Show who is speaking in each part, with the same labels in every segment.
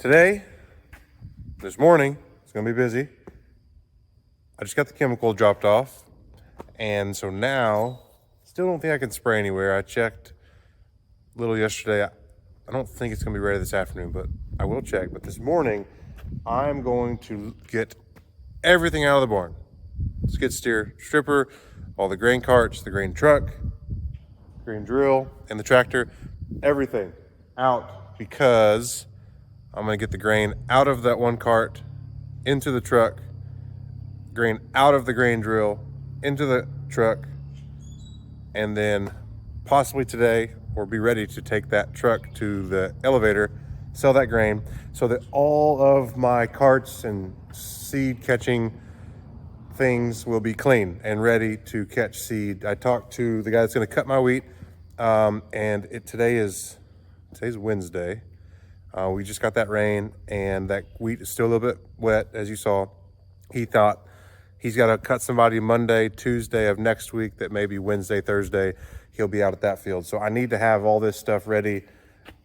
Speaker 1: Today, this morning, it's gonna be busy. I just got the chemical dropped off. And so now, still don't think I can spray anywhere. I checked a little yesterday. I don't think it's gonna be ready this afternoon, but I will check. But this morning, I'm going to get everything out of the barn. Skid steer, stripper, all the grain carts, the grain truck, grain drill, and the tractor, everything out, because I'm gonna get the grain out of that one cart, into the truck, grain out of the grain drill, into the truck, and then possibly today, or be ready to take that truck to the elevator, sell that grain, so that all of my carts and seed catching things will be clean and ready to catch seed. I talked to the guy that's gonna cut my wheat, and today's Wednesday. We just got that rain, and that wheat is still a little bit wet, as you saw. He thought he's got to cut somebody Monday, Tuesday of next week, that maybe Wednesday, Thursday, he'll be out at that field. So I need to have all this stuff ready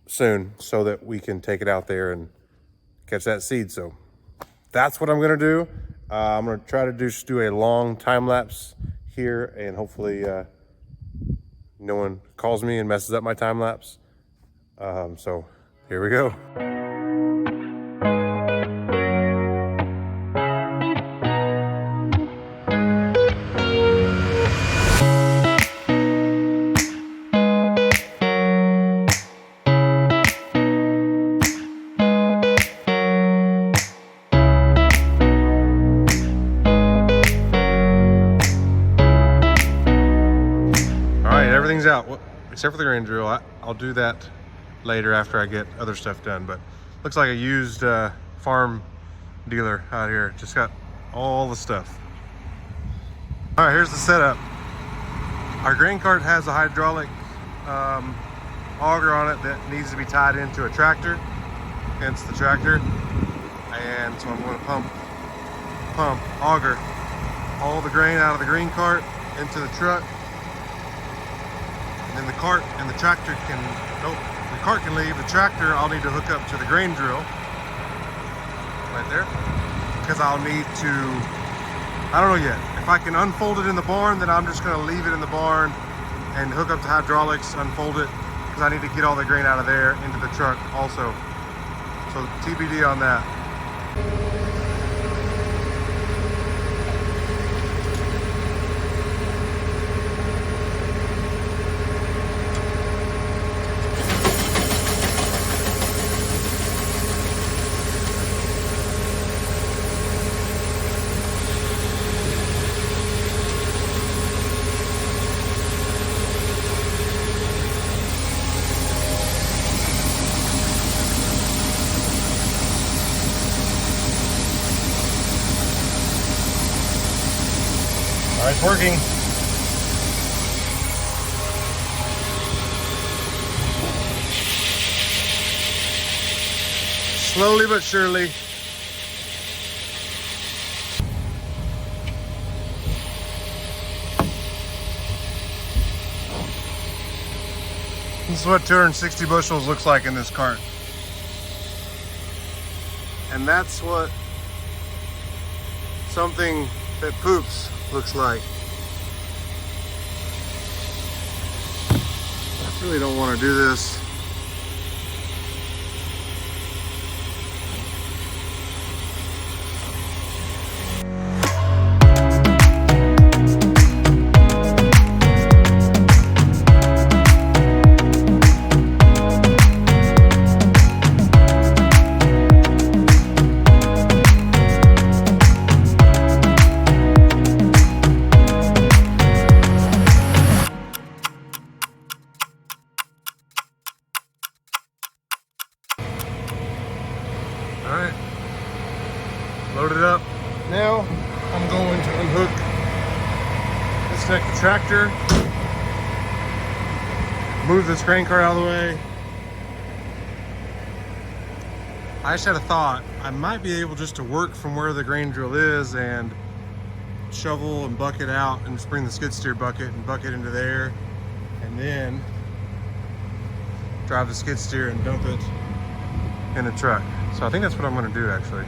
Speaker 1: soon so that we can take it out there and catch that seed. So that's what I'm gonna do. I'm gonna try to just do a long time lapse here, and hopefully no one calls me and messes up my time lapse. So here we go. Everything's out, well, except for the grain drill. I'll do that later after I get other stuff done, but looks like a used farm dealer out here. Just got all the stuff. All right, here's the setup. Our grain cart has a hydraulic auger on it that needs to be tied into a tractor, hence the tractor. And so I'm going to pump auger all the grain out of the grain cart into the truck. And then the cart and the tractor can, the cart can leave. The tractor I'll need to hook up to the grain drill right there, because I'll need to, I don't know yet. If I can unfold it in the barn, then I'm just gonna leave it in the barn and hook up to hydraulics, unfold it, because I need to get all the grain out of there into the truck also. So TBD on that. All right, it's working. Slowly but surely. This is what 260 bushels looks like in this cart. And that's what something that poops looks like. I really don't want to do this. All right, load it up. Now I'm going to unhook, disconnect the tractor, move this grain cart out of the way. I just had a thought. I might be able just to work from where the grain drill is and shovel and bucket out and just bring the skid steer bucket and bucket into there, and then drive the skid steer and dump it in the truck. So I think that's what I'm gonna do actually.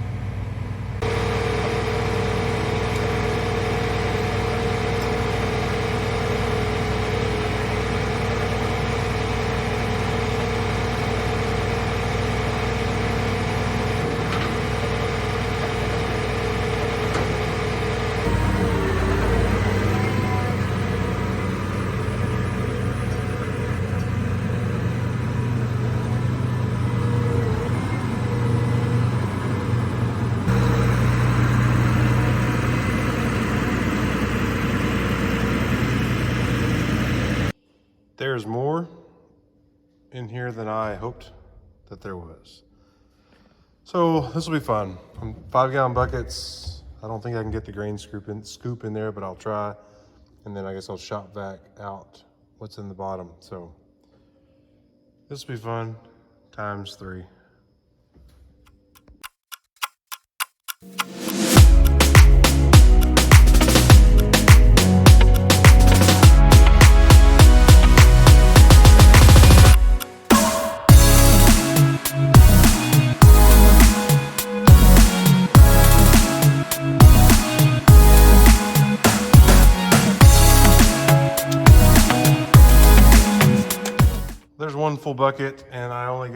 Speaker 1: There's more in here than I hoped that there was. So this will be fun. 5-gallon buckets. I don't think I can get the grain scoop in there, but I'll try. And then I guess I'll shop back out what's in the bottom. So this will be fun, times 3. There's one full bucket and I only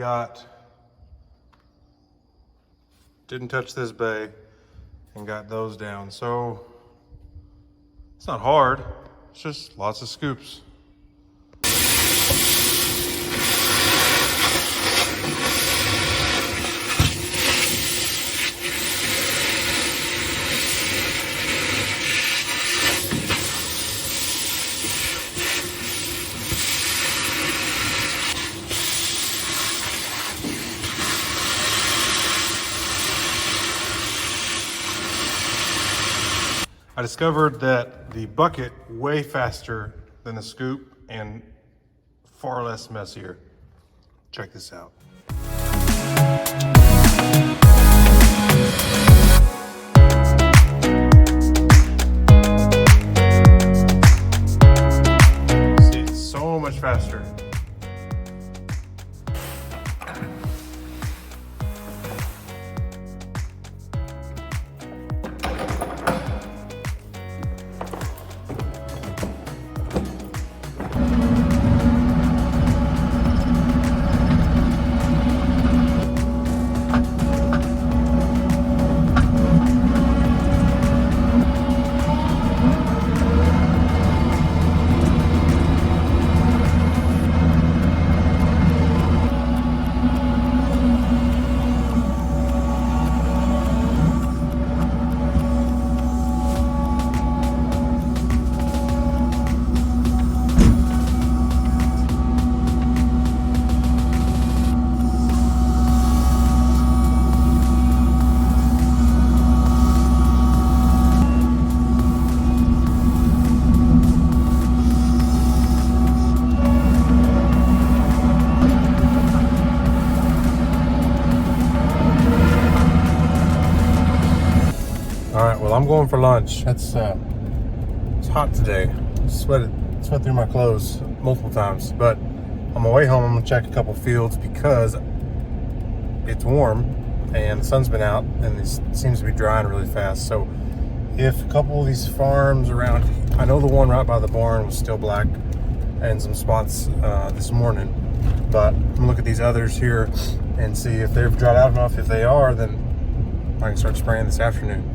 Speaker 1: didn't touch this bay and got those down. So it's not hard, it's just lots of scoops. I discovered that the bucket way faster than the scoop and far less messier. Check this out. See, it's so much faster. Well, I'm going for lunch. It's hot today. Sweat through my clothes multiple times. But on my way home, I'm gonna check a couple fields because it's warm and the sun's been out and it seems to be drying really fast. So if a couple of these farms around, I know the one right by the barn was still black and some spots this morning, but I'm gonna look at these others here and see if they've dried out enough. If they are, then I can start spraying this afternoon.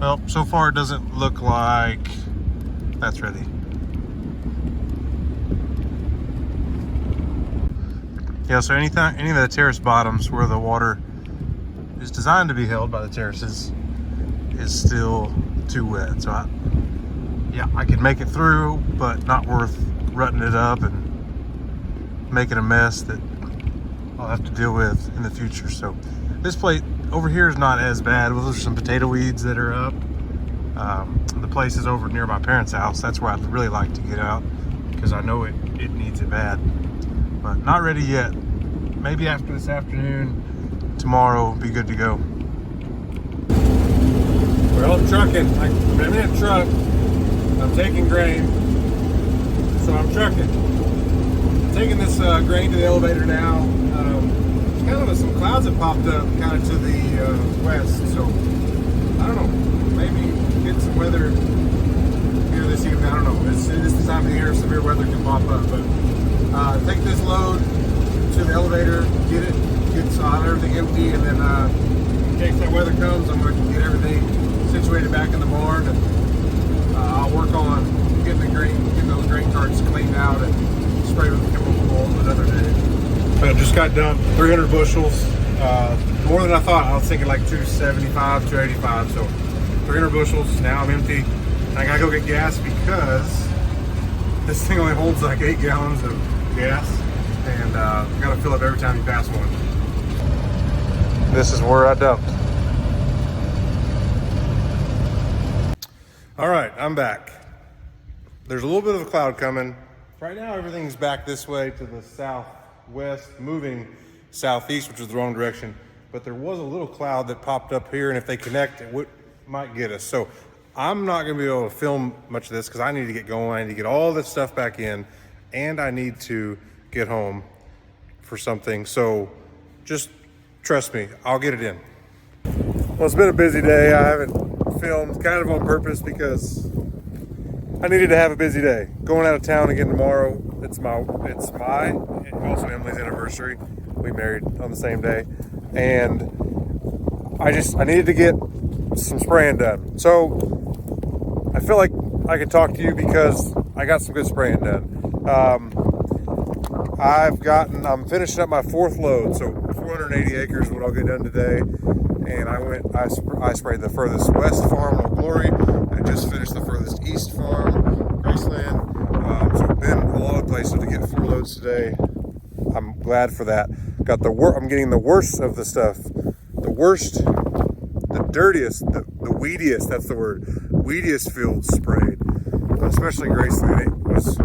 Speaker 1: Well, so far it doesn't look like that's ready. Yeah, so any of the terrace bottoms where the water is designed to be held by the terraces is still too wet. So I could make it through, but not worth rutting it up and making a mess that I'll have to deal with in the future. So this plate over here is not as bad. Well, there's some potato weeds that are up. The place is over near my parents' house. That's where I'd really like to get out because I know it needs it bad. But not ready yet. Maybe after this afternoon, tomorrow will be good to go. Well, I'm trucking. I'm in a truck. I'm taking grain. So I'm trucking. I'm taking this grain to the elevator now. It's kind of noticed some clouds have popped up kind of to the west, so I don't know, maybe get some weather here this evening. I don't know. It's the time of the year severe weather can pop up, but take this load to the elevator, get everything empty, and then in case that weather comes, I'm going to get everything situated back in the barn, and I'll work on getting those grain carts cleaned out and sprayed with chemical another day. I just got dumped 300 bushels, more than I thought. I was thinking like 275, 285, so 300 bushels. Now I'm empty. I gotta go get gas because this thing only holds like 8 gallons of gas, and you gotta fill up every time you pass one. This is where I dumped. All right, I'm back. There's a little bit of a cloud coming. Right now, everything's back this way to the southwest, moving southeast, which is the wrong direction. But there was a little cloud that popped up here, and if they connect, it might get us. So I'm not gonna be able to film much of this because I need to get going. I need to get all this stuff back in, and I need to get home for something. So just trust me, I'll get it in. Well, it's been a busy day. I haven't filmed kind of on purpose because I needed to have a busy day. Going out of town again tomorrow. It's also Emily's anniversary. We married on the same day. And I needed to get some spraying done. So I feel like I can talk to you because I got some good spraying done. I'm finishing up my 4th load, so 480 acres is what I'll get done today. And I sprayed the furthest west farm, Old Glory. I just finished the furthest east farm, Graceland. So I've been a lot of places to get 4 loads today. I'm glad for that. I'm getting the worst of the stuff. The worst, the dirtiest, the weediest, that's the word, weediest fields sprayed. Especially Graceland. It was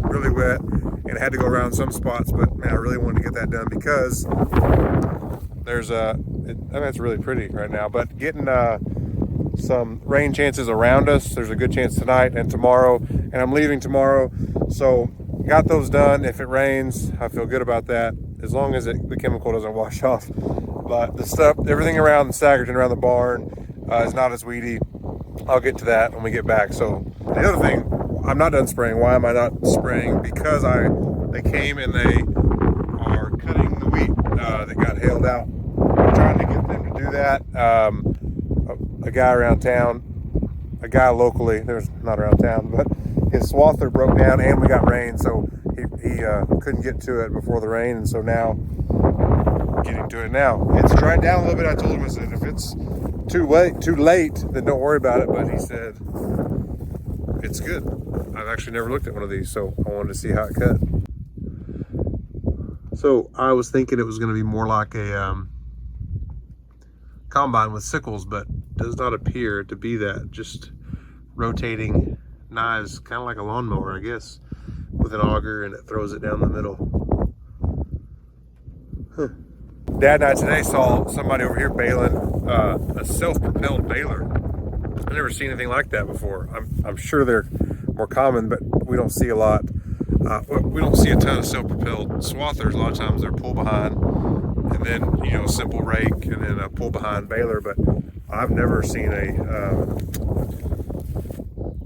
Speaker 1: really wet and had to go around some spots, but man, I really wanted to get that done because there's it's really pretty right now, but getting some rain chances around us. There's a good chance tonight and tomorrow, and I'm leaving tomorrow, so got those done. If it rains, I feel good about that, as long as the chemical doesn't wash off. But the stuff, everything around the Staggerton, around the barn, is not as weedy. I'll get to that when we get back. So the other thing, I'm not done spraying. Why am I not spraying? Because they came and they are cutting the wheat that got hailed out. I'm trying to get them to do that. A guy around town, a guy locally, there's not around town, but his swather broke down and we got rain, so he couldn't get to it before the rain, and so now getting to it now. It's dried down a little bit. I told him, I said, if it's too late, then don't worry about it. But he said it's good. I've actually never looked at one of these, so I wanted to see how it cut. So I was thinking it was going to be more like a combine with sickles, but does not appear to be that. Just rotating knives, kind of like a lawnmower, I guess, with an auger, and it throws it down the middle. Huh. Dad and I today saw somebody over here baling a self-propelled baler. I've never seen anything like that before. I'm sure they're more common, but we don't see a lot. We don't see a ton of self-propelled swathers. A lot of times they're pull behind, and then a simple rake, and then a pull behind baler. But I've never seen a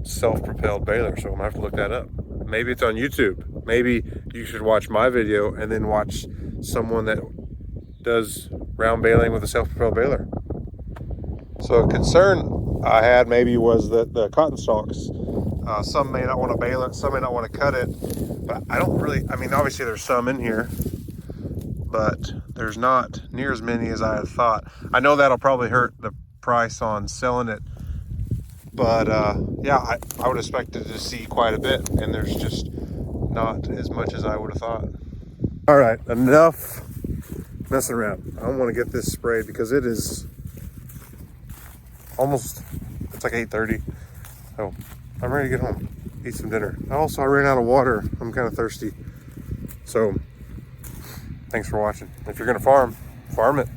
Speaker 1: self-propelled baler, so I'm gonna have to look that up. Maybe it's on YouTube. Maybe you should watch my video and then watch someone that does round baling with a self-propelled baler. So a concern I had maybe was that the cotton stalks, some may not want to bale it, some may not want to cut it, but obviously there's some in here, but there's not near as many as I had thought. I know that'll probably hurt the price on selling it, but yeah, I would expect to see quite a bit, and there's just not as much as I would have thought. All right, enough messing around. I want to get this sprayed because it is it's like 8:30, so I'm ready to get home, eat some dinner. Also, I ran out of water. I'm kind of thirsty. So thanks for watching. If you're gonna farm it.